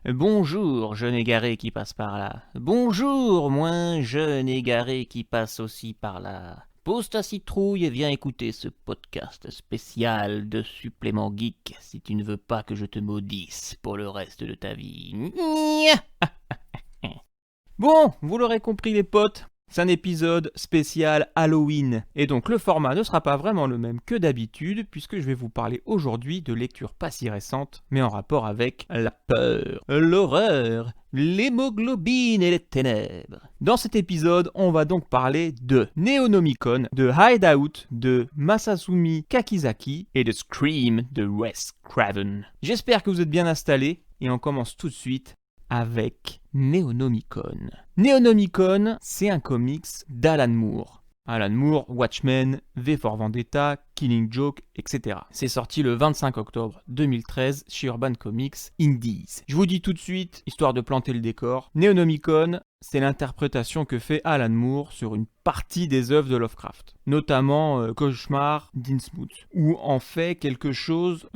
Bonjour, jeune égaré qui passe par là. Bonjour, moins jeune égaré qui passe aussi par là. Pose ta citrouille et viens écouter ce podcast spécial de Supplément Geek si tu ne veux pas que je te maudisse pour le reste de ta vie. Bon, vous l'aurez compris les potes, c'est un épisode spécial Halloween. Et donc le format ne sera pas vraiment le même que d'habitude puisque je vais vous parler aujourd'hui de lectures pas si récentes mais en rapport avec la peur, l'horreur, l'hémoglobine et les ténèbres. Dans cet épisode, on va donc parler de Neonomicon, de Hideout, de Masasumi Kakizaki et de Scream de Wes Craven. J'espère que vous êtes bien installés et on commence tout de suite avec Neonomicon. Neonomicon, c'est un comics d'Alan Moore. Alan Moore, Watchmen, V for Vendetta, Killing Joke, etc. C'est sorti le 25 octobre 2013 chez Urban Comics Indies. Je vous dis tout de suite, histoire de planter le décor, Neonomicon, c'est l'interprétation que fait Alan Moore sur une partie des œuvres de Lovecraft, notamment Cauchemar d'Innsmouth, où en fait quelque chose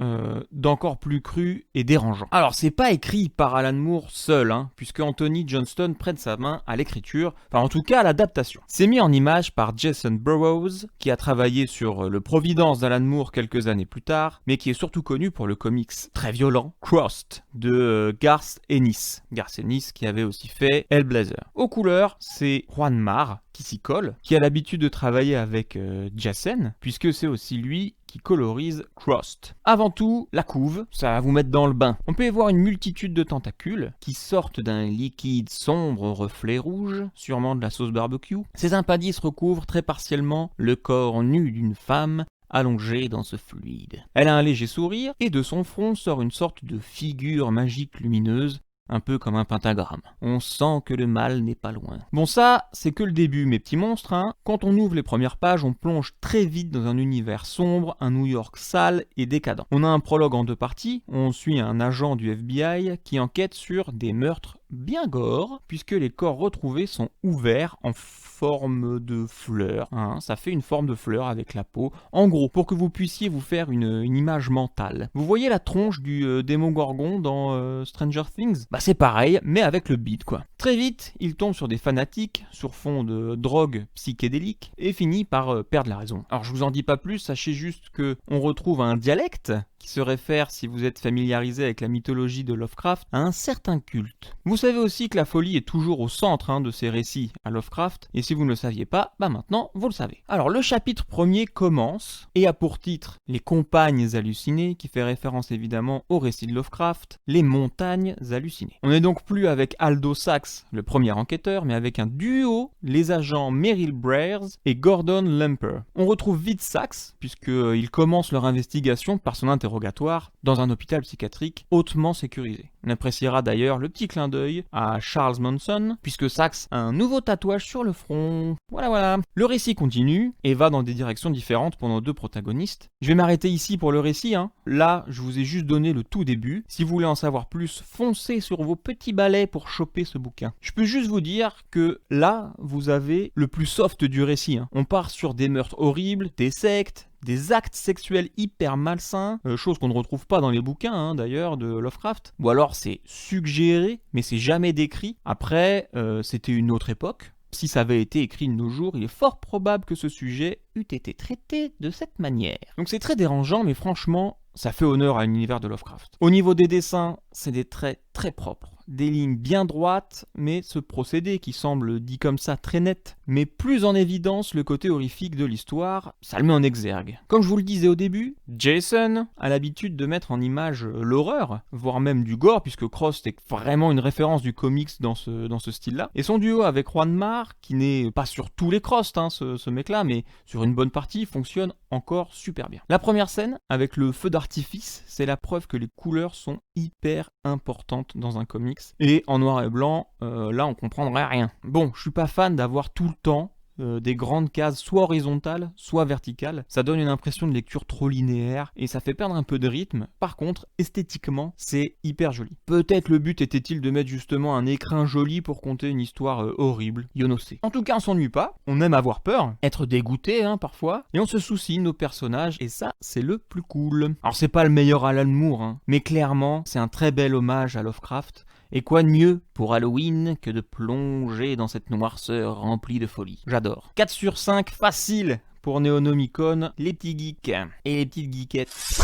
d'encore plus cru et dérangeant. Alors c'est pas écrit par Alan Moore seul, puisque Anthony Johnston prête sa main à l'écriture, enfin en tout cas à l'adaptation. C'est mis en image par Jason Burrows, qui a travaillé sur le Providence d'Alan Moore quelques années plus tard, mais qui est surtout connu pour le comics très violent Crossed de Garth Ennis. Garth Ennis qui avait aussi fait Hellblazer. Aux couleurs, c'est Juan Mar qui s'y colle, qui a l'habitude de travailler avec Jason, puisque c'est aussi lui qui colorise Crossed. Avant tout, la couve, ça va vous mettre dans le bain. On peut y voir une multitude de tentacules qui sortent d'un liquide sombre au reflet rouge, sûrement de la sauce barbecue. Ces impadis recouvrent très partiellement le corps nu d'une femme allongée dans ce fluide. Elle a un léger sourire et de son front sort une sorte de figure magique lumineuse, un peu comme un pentagramme. On sent que le mal n'est pas loin. Bon ça, c'est que le début, mes petits monstres. Quand on ouvre les premières pages, on plonge très vite dans un univers sombre, un New York sale et décadent. On a un prologue en 2 parties, on suit un agent du FBI qui enquête sur des meurtres bien gore, puisque les corps retrouvés sont ouverts en forme de fleur. Ça fait une forme de fleur avec la peau. En gros, pour que vous puissiez vous faire une image mentale. Vous voyez la tronche du Démogorgon dans Stranger Things ? Bah c'est pareil, mais avec le beat quoi. Très vite, il tombe sur des fanatiques, sur fond de drogue psychédélique, et finit par perdre la raison. Alors je vous en dis pas plus, sachez juste que on retrouve un dialecte qui se réfère, si vous êtes familiarisé avec la mythologie de Lovecraft, à un certain culte. Vous savez aussi que la folie est toujours au centre de ces récits à Lovecraft, et si vous ne le saviez pas, bah maintenant vous le savez. Alors le chapitre premier commence, et a pour titre Les compagnes hallucinées, qui fait référence évidemment au récit de Lovecraft, Les montagnes hallucinées. On n'est donc plus avec Aldo Sachs, le premier enquêteur, mais avec un duo, les agents Merrill Brairs et Gordon Lemper. On retrouve vite Sachs, puisqu'ils commencent leur investigation par son interrogatoire dans un hôpital psychiatrique hautement sécurisé. On appréciera d'ailleurs le petit clin d'œil à Charles Manson, puisque Sachs a un nouveau tatouage sur le front. Voilà. Le récit continue et va dans des directions différentes pour nos 2 protagonistes. Je vais m'arrêter ici pour le récit. Là, je vous ai juste donné le tout début. Si vous voulez en savoir plus, foncez sur vos petits balais pour choper ce bouquin. Je peux juste vous dire que là, vous avez le plus soft du récit. On part sur des meurtres horribles, des sectes, des actes sexuels hyper malsains, chose qu'on ne retrouve pas dans les bouquins d'ailleurs de Lovecraft, ou alors c'est suggéré mais c'est jamais décrit. Après, c'était une autre époque. Si ça avait été écrit de nos jours, il est fort probable que ce sujet eût été traité de cette manière. Donc c'est très dérangeant, mais franchement, ça fait honneur à l'univers de Lovecraft. Au niveau des dessins, c'est des traits très propres. Des lignes bien droites, mais ce procédé qui semble dit comme ça très net, met plus en évidence le côté horrifique de l'histoire, ça le met en exergue. Comme je vous le disais au début, Jason a l'habitude de mettre en image l'horreur, voire même du gore, puisque Crossed est vraiment une référence du comics dans ce style-là. Et son duo avec Juan Mar, qui n'est pas sur tous les Crossed, ce mec-là, mais sur une bonne partie, fonctionne encore super bien. La première scène, avec le feu d'artifice, c'est la preuve que les couleurs sont hyper importantes dans un comics. Et en noir et blanc, là on comprendrait rien. Bon, je suis pas fan d'avoir tout le temps des grandes cases soit horizontales, soit verticales. Ça donne une impression de lecture trop linéaire et ça fait perdre un peu de rythme. Par contre, esthétiquement, c'est hyper joli. Peut-être le but était-il de mettre justement un écrin joli pour conter une histoire horrible, Yonosé. En tout cas, on s'ennuie pas, on aime avoir peur, être dégoûté parfois, et on se soucie de nos personnages, et ça, c'est le plus cool. Alors c'est pas le meilleur Alan Moore, mais clairement, c'est un très bel hommage à Lovecraft. Et quoi de mieux pour Halloween que de plonger dans cette noirceur remplie de folie. J'adore. 4 sur 5, facile pour Neonomicon, les petits geeks et les petites geekettes.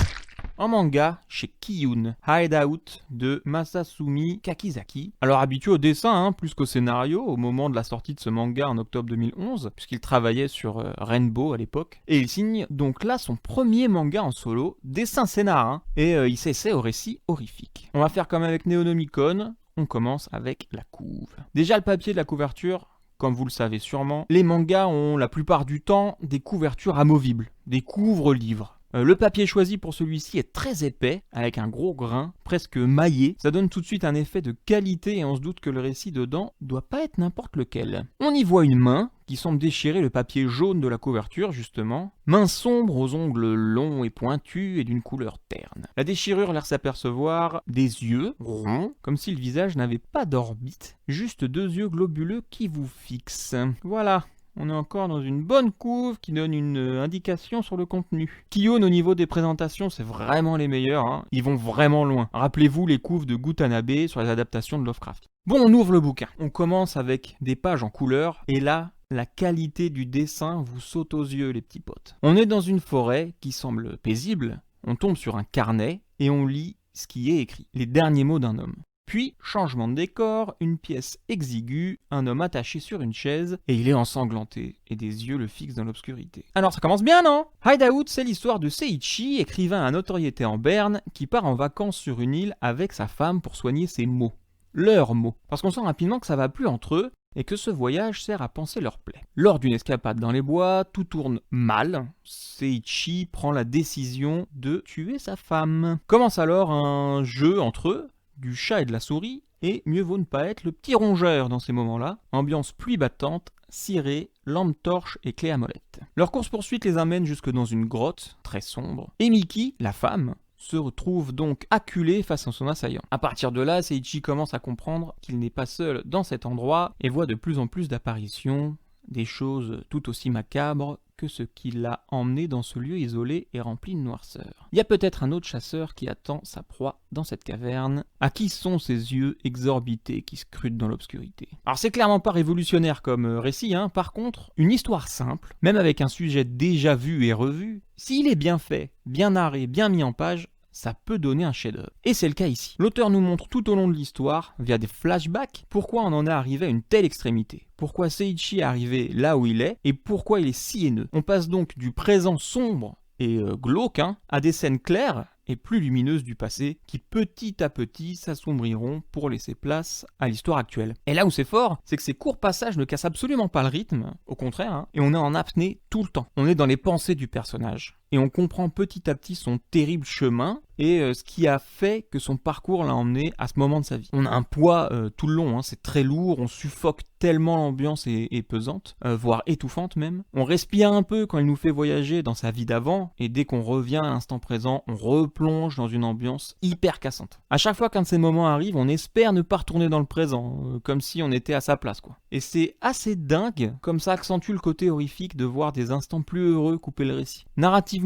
En manga, chez Kiyun, Hideout de Masasumi Kakizaki. Alors habitué au dessin, plus qu'au scénario, au moment de la sortie de ce manga en octobre 2011, puisqu'il travaillait sur Rainbow à l'époque. Et il signe donc là son premier manga en solo, dessin-scénar, et il s'essaie au récit horrifique. On va faire comme avec Neonomicon, on commence avec la couve. Déjà le papier de la couverture, comme vous le savez sûrement, les mangas ont la plupart du temps des couvertures amovibles, des couvre-livres. Le papier choisi pour celui-ci est très épais, avec un gros grain, presque maillé. Ça donne tout de suite un effet de qualité et on se doute que le récit dedans doit pas être n'importe lequel. On y voit une main qui semble déchirer le papier jaune de la couverture justement. Main sombre aux ongles longs et pointus et d'une couleur terne. La déchirure laisse apercevoir des yeux ronds, comme si le visage n'avait pas d'orbite, juste 2 yeux globuleux qui vous fixent. Voilà. On est encore dans une bonne couve qui donne une indication sur le contenu. Kiyun au niveau des présentations, c'est vraiment les meilleurs. Ils vont vraiment loin. Rappelez-vous les couves de Gutanabe sur les adaptations de Lovecraft. Bon, on ouvre le bouquin. On commence avec des pages en couleur. Et là, la qualité du dessin vous saute aux yeux, les petits potes. On est dans une forêt qui semble paisible. On tombe sur un carnet et on lit ce qui est écrit. Les derniers mots d'un homme. Puis, changement de décor, une pièce exiguë, un homme attaché sur une chaise, et il est ensanglanté, et des yeux le fixent dans l'obscurité. Alors ça commence bien, non? Hideout, c'est l'histoire de Seiichi, écrivain à notoriété en berne, qui part en vacances sur une île avec sa femme pour soigner ses maux. Leurs maux. Parce qu'on sent rapidement que ça va plus entre eux, et que ce voyage sert à panser leurs plaies. Lors d'une escapade dans les bois, tout tourne mal. Seiichi prend la décision de tuer sa femme. Commence alors un jeu entre eux, du chat et de la souris, et mieux vaut ne pas être le petit rongeur dans ces moments-là. Ambiance pluie battante, cirée, lampe torche et clé à molette. Leur course-poursuite les amène jusque dans une grotte, très sombre, et Miki, la femme, se retrouve donc acculée face à son assaillant. À partir de là, Seiichi commence à comprendre qu'il n'est pas seul dans cet endroit, et voit de plus en plus d'apparitions, des choses tout aussi macabres que ce qui l'a emmené dans ce lieu isolé et rempli de noirceur. Il y a peut-être un autre chasseur qui attend sa proie dans cette caverne. À qui sont ces yeux exorbités qui scrutent dans l'obscurité? Alors c'est clairement pas révolutionnaire comme récit, par contre, une histoire simple, même avec un sujet déjà vu et revu, s'il est bien fait, bien narré, bien mis en page, ça peut donner un chef-d'œuvre. Et c'est le cas ici. L'auteur nous montre tout au long de l'histoire, via des flashbacks, pourquoi on en est arrivé à une telle extrémité. Pourquoi Seiichi est arrivé là où il est, et pourquoi il est si haineux. On passe donc du présent sombre et glauque, à des scènes claires et plus lumineuses du passé, qui petit à petit s'assombriront pour laisser place à l'histoire actuelle. Et là où c'est fort, c'est que ces courts passages ne cassent absolument pas le rythme, au contraire, et on est en apnée tout le temps. On est dans les pensées du personnage. Et on comprend petit à petit son terrible chemin et ce qui a fait que son parcours l'a emmené à ce moment de sa vie. On a un poids tout le long, c'est très lourd, on suffoque tellement l'ambiance est pesante, voire étouffante même. On respire un peu quand il nous fait voyager dans sa vie d'avant, et dès qu'on revient à l'instant présent, on replonge dans une ambiance hyper cassante. À chaque fois qu'un de ces moments arrive, on espère ne pas retourner dans le présent, comme si on était à sa place, quoi. Et c'est assez dingue, comme ça accentue le côté horrifique de voir des instants plus heureux couper le récit. Narrativement,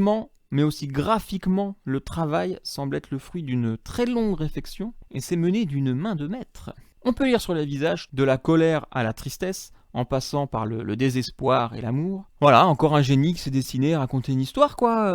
mais aussi graphiquement, le travail semble être le fruit d'une très longue réflexion, et c'est mené d'une main de maître. On peut lire sur les visages de la colère à la tristesse, en passant par le désespoir et l'amour. Voilà, encore un génie qui s'est destiné à raconter une histoire, quoi.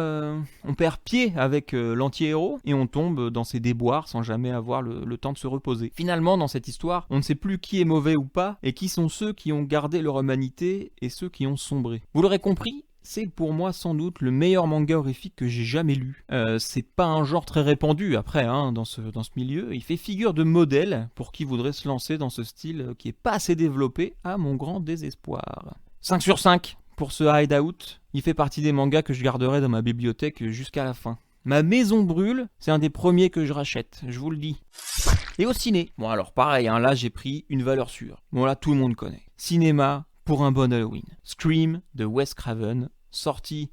On perd pied avec l'anti-héros, et on tombe dans ses déboires sans jamais avoir le temps de se reposer. Finalement, dans cette histoire, on ne sait plus qui est mauvais ou pas, et qui sont ceux qui ont gardé leur humanité, et ceux qui ont sombré. Vous l'aurez compris, c'est pour moi sans doute le meilleur manga horrifique que j'ai jamais lu. C'est pas un genre très répandu après dans ce milieu. Il fait figure de modèle pour qui voudrait se lancer dans ce style qui est pas assez développé à mon grand désespoir. 5 sur 5 pour ce Hideout. Il fait partie des mangas que je garderai dans ma bibliothèque jusqu'à la fin. Ma maison brûle, c'est un des premiers que je rachète, je vous le dis. Et au ciné, bon alors pareil, là j'ai pris une valeur sûre. Bon là tout le monde connaît. Cinéma, pour un bon Halloween. Scream de Wes Craven, sorti...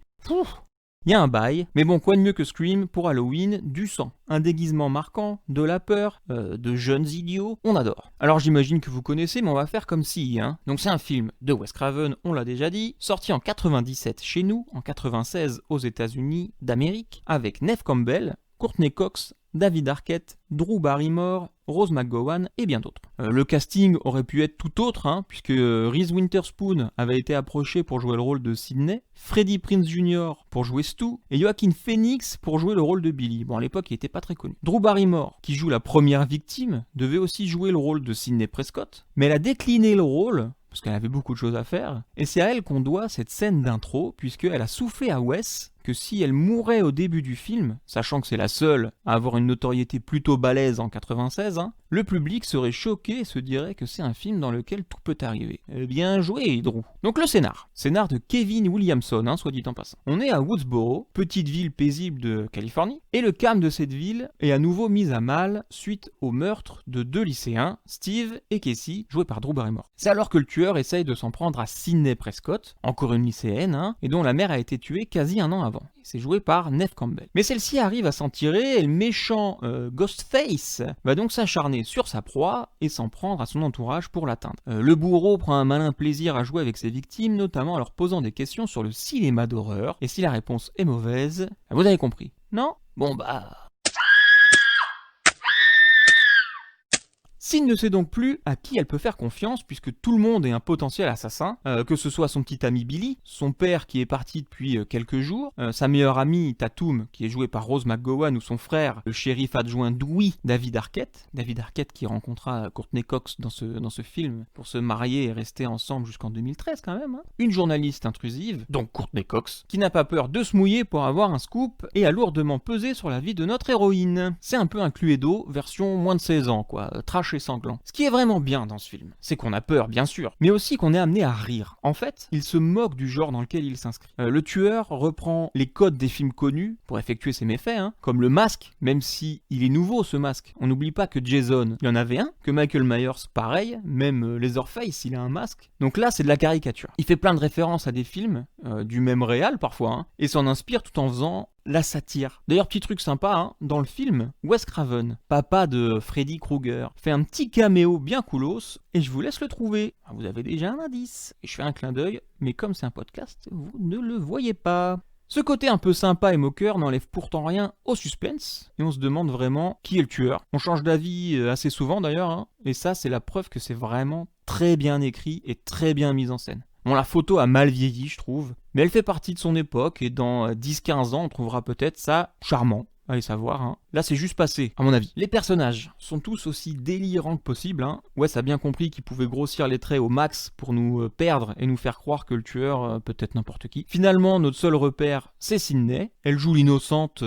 Il y a un bail, mais bon, quoi de mieux que Scream pour Halloween, du sang, un déguisement marquant, de la peur, de jeunes idiots, on adore. Alors j'imagine que vous connaissez, mais on va faire comme si, hein. Donc c'est un film de Wes Craven, on l'a déjà dit, sorti en 97 chez nous, en 96 aux États-Unis d'Amérique, avec Neve Campbell, Courtney Cox, David Arquette, Drew Barrymore, Rose McGowan et bien d'autres. Le casting aurait pu être tout autre, hein, puisque Reese Witherspoon avait été approché pour jouer le rôle de Sidney, Freddie Prinze Jr. pour jouer Stu, et Joaquin Phoenix pour jouer le rôle de Billy. Bon, à l'époque, il n'était pas très connu. Drew Barrymore, qui joue la première victime, devait aussi jouer le rôle de Sidney Prescott, mais elle a décliné le rôle parce qu'elle avait beaucoup de choses à faire, et c'est à elle qu'on doit cette scène d'intro, puisqu'elle a soufflé à Wes que si elle mourait au début du film, sachant que c'est la seule à avoir une notoriété plutôt balèze en 96, hein, le public serait choqué et se dirait que c'est un film dans lequel tout peut arriver. Bien joué, Drew. Donc le scénar de Kevin Williamson, hein, soit dit en passant. On est à Woodsboro, petite ville paisible de Californie, et le calme de cette ville est à nouveau mis à mal suite au meurtre de 2 lycéens, Steve et Casey, joués par Drew Barrymore. C'est alors que le tueur essaye de s'en prendre à Sidney Prescott, encore une lycéenne, hein, et dont la mère a été tuée quasi un an avant. C'est joué par Neve Campbell. Mais celle-ci arrive à s'en tirer et le méchant Ghostface va donc s'acharner sur sa proie et s'en prendre à son entourage pour l'atteindre. Le bourreau prend un malin plaisir à jouer avec ses victimes, notamment en leur posant des questions sur le cinéma d'horreur. Et si la réponse est mauvaise, vous avez compris. Non ? Bon bah... Sid ne sait donc plus à qui elle peut faire confiance puisque tout le monde est un potentiel assassin, que ce soit son petit ami Billy, son père qui est parti depuis quelques jours, sa meilleure amie Tatum qui est jouée par Rose McGowan ou son frère, le shérif adjoint Dewey, David Arquette qui rencontra Courtney Cox dans ce film pour se marier et rester ensemble jusqu'en 2013 quand même, hein. Une journaliste intrusive, donc Courtney Cox, qui n'a pas peur de se mouiller pour avoir un scoop et a lourdement pesé sur la vie de notre héroïne. C'est un peu un Cluedo version moins de 16 ans quoi, trash et sanglant. Ce qui est vraiment bien dans ce film, c'est qu'on a peur bien sûr, mais aussi qu'on est amené à rire. En fait, il se moque du genre dans lequel il s'inscrit. Le tueur reprend les codes des films connus pour effectuer ses méfaits, hein, comme le masque, même si il est nouveau ce masque. On n'oublie pas que Jason, il y en avait un, que Michael Myers, pareil, même Leatherface, il a un masque. Donc là, c'est de la caricature. Il fait plein de références à des films, du même réal parfois, hein, et s'en inspire tout en faisant la satire. D'ailleurs, petit truc sympa, hein, dans le film, Wes Craven, papa de Freddy Krueger, fait un petit caméo bien coolos, et je vous laisse le trouver. Vous avez déjà un indice. Et je fais un clin d'œil, mais comme c'est un podcast, vous ne le voyez pas. Ce côté un peu sympa et moqueur n'enlève pourtant rien au suspense, et on se demande vraiment qui est le tueur. On change d'avis assez souvent d'ailleurs, hein, et ça c'est la preuve que c'est vraiment très bien écrit et très bien mis en scène. Bon, la photo a mal vieilli, je trouve, mais elle fait partie de son époque, et dans 10-15 ans, on trouvera peut-être ça charmant. Allez savoir, hein. Là c'est juste passé, à mon avis. Les personnages sont tous aussi délirants que possible, hein. Wes a bien compris qu'il pouvait grossir les traits au max pour nous perdre et nous faire croire que le tueur peut être n'importe qui. Finalement, notre seul repère, c'est Sidney. Elle joue l'innocente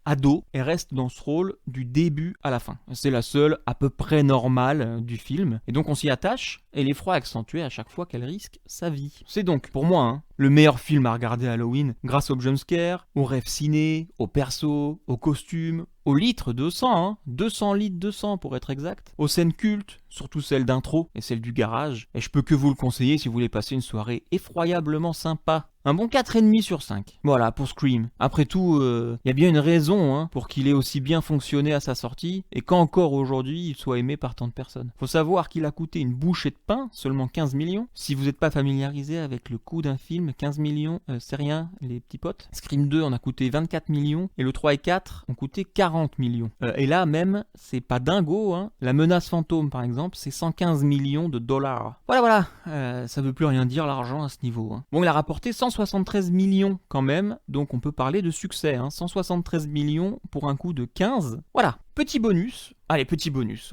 ado et reste dans ce rôle du début à la fin. C'est la seule à peu près normale du film, et donc on s'y attache, et l'effroi est accentué à chaque fois qu'elle risque sa vie. C'est donc, pour moi, hein, le meilleur film à regarder à Halloween, grâce au jumpscare, aux rêves ciné, aux persos, aux costumes, aux litres de sang, hein, 200 litres de sang pour être exact, aux scènes cultes, surtout celle d'intro et celle du garage, et je peux que vous le conseiller si vous voulez passer une soirée effroyablement sympa. Un bon 4,5 sur 5. Voilà, pour Scream. Après tout, y a bien une raison hein, pour qu'il ait aussi bien fonctionné à sa sortie, et qu'encore aujourd'hui, il soit aimé par tant de personnes. Faut savoir qu'il a coûté une bouchée de pain, seulement 15 millions. Si vous n'êtes pas familiarisé avec le coût d'un film, 15 millions, c'est rien, les petits potes. Scream 2 en a coûté 24 millions, et le 3 et 4 ont coûté 40 millions. Et là même, c'est pas dingo, hein. La menace fantôme, par exemple, c'est 115 millions de dollars. Voilà, ça veut plus rien dire l'argent à ce niveau. Hein. Bon, il a rapporté 173 millions quand même, donc on peut parler de succès, hein. 173 millions pour un coût de 15. Voilà, petit bonus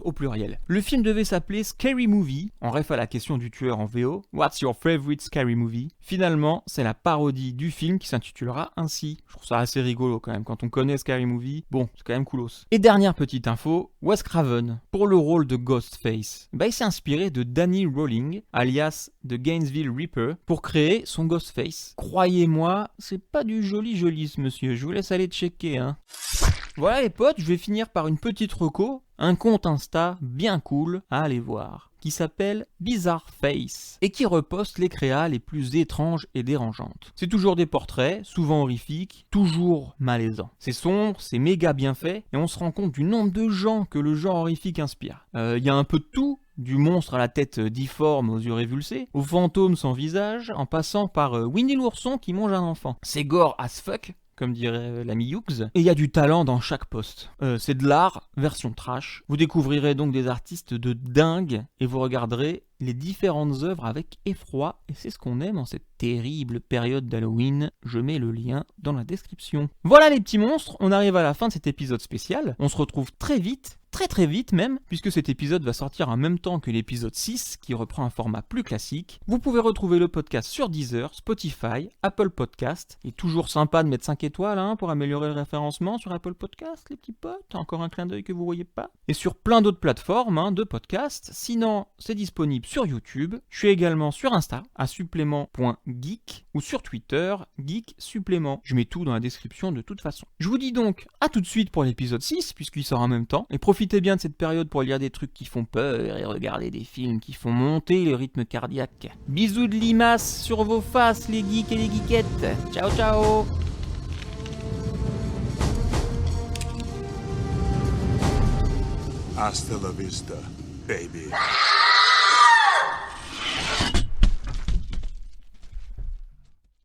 au pluriel. Le film devait s'appeler Scary Movie, en ref à la question du tueur en VO. What's your favorite scary movie? Finalement, c'est la parodie du film qui s'intitulera ainsi. Je trouve ça assez rigolo quand même, quand on connaît Scary Movie, bon, c'est quand même coolos. Et dernière petite info, Wes Craven, pour le rôle de Ghostface, il s'est inspiré de Danny Rowling, alias The Gainesville Reaper, pour créer son Ghostface. Croyez-moi, c'est pas du joli ce monsieur, je vous laisse aller checker, hein. Voilà les potes, je vais finir par une petite reco, un compte Insta bien cool à aller voir. qui s'appelle Bizarre Face et qui reposte les créas les plus étranges et dérangeantes. C'est toujours des portraits, souvent horrifiques, toujours malaisants. C'est sombre, c'est méga bien fait et on se rend compte du nombre de gens que le genre horrifique inspire. Il y a un peu de tout, du monstre à la tête difforme aux yeux révulsés, au fantôme sans visage, en passant par Winnie l'ourson qui mange un enfant. C'est gore as fuck, comme dirait l'ami Hughes, et il y a du talent dans chaque poste. C'est de l'art, version trash. Vous découvrirez donc des artistes de dingue, et vous regarderez les différentes œuvres avec effroi, et c'est ce qu'on aime en cette terrible période d'Halloween. Je mets le lien dans la description. Voilà les petits monstres, on arrive à la fin de cet épisode spécial. On se retrouve très vite, très vite même, puisque cet épisode va sortir en même temps que l'épisode 6, qui reprend un format plus classique. Vous pouvez retrouver le podcast sur Deezer, Spotify, Apple Podcast. Il est toujours sympa de mettre 5 étoiles pour améliorer le référencement sur Apple Podcast, les petits potes. Encore un clin d'œil que vous voyez pas. Et sur plein d'autres plateformes de podcast. Sinon, c'est disponible sur YouTube. Je suis également sur Insta, à supplément.geek, ou sur Twitter, geek supplément. Je mets tout dans la description de toute façon. Je vous dis donc à tout de suite pour l'épisode 6, puisqu'il sort en même temps. Et profitez bien de cette période pour lire des trucs qui font peur et regarder des films qui font monter le rythme cardiaque. Bisous de limaces sur vos faces, les geeks et les geekettes. Ciao, ciao. Hasta la vista, baby.